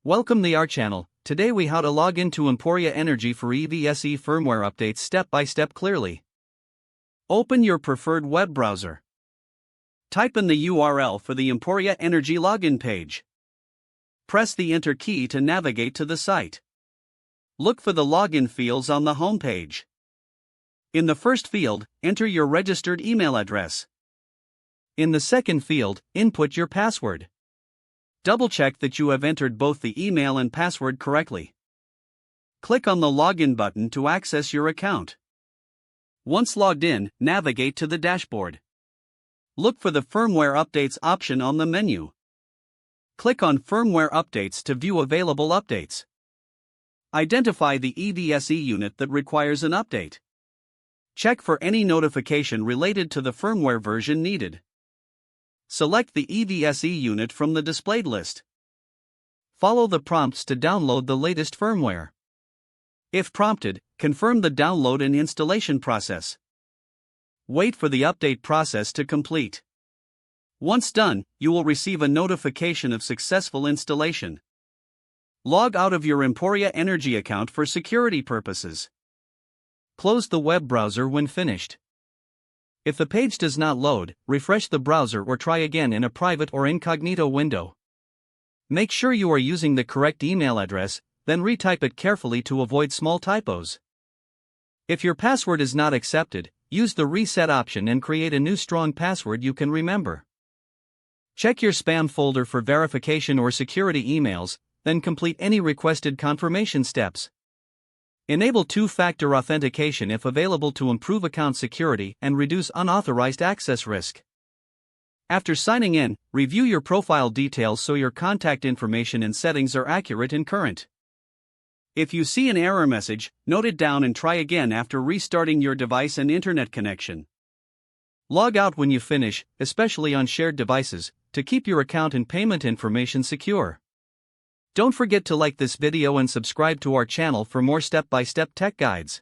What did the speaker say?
Welcome to our channel. Today we how to log into Emporia Energy for EVSE firmware updates step by step clearly. Open your preferred web browser. Type in the URL for the Emporia Energy login page. Press the Enter key to navigate to the site. Look for the login fields on the home page. In the first field, enter your registered email address. In the second field, input your password. Double-check that you have entered both the email and password correctly. Click on the Login button to access your account. Once logged in, navigate to the dashboard. Look for the Firmware Updates option on the menu. Click on Firmware Updates to view available updates. Identify the EVSE unit that requires an update. Check for any notification related to the firmware version needed. Select the EVSE unit from the displayed list. Follow the prompts to download the latest firmware. If prompted, confirm the download and installation process. Wait for the update process to complete. Once done, you will receive a notification of successful installation. Log out of your Emporia Energy account for security purposes. Close the web browser when finished. If the page does not load, refresh the browser or try again in a private or incognito window. Make sure you are using the correct email address, then retype it carefully to avoid small typos. If your password is not accepted, use the reset option and create a new strong password you can remember. Check your spam folder for verification or security emails, then complete any requested confirmation steps. Enable two-factor authentication if available to improve account security and reduce unauthorized access risk. After signing in, review your profile details so your contact information and settings are accurate and current. If you see an error message, note it down and try again after restarting your device and internet connection. Log out when you finish, especially on shared devices, to keep your account and payment information secure. Don't forget to like this video and subscribe to our channel for more step-by-step tech guides.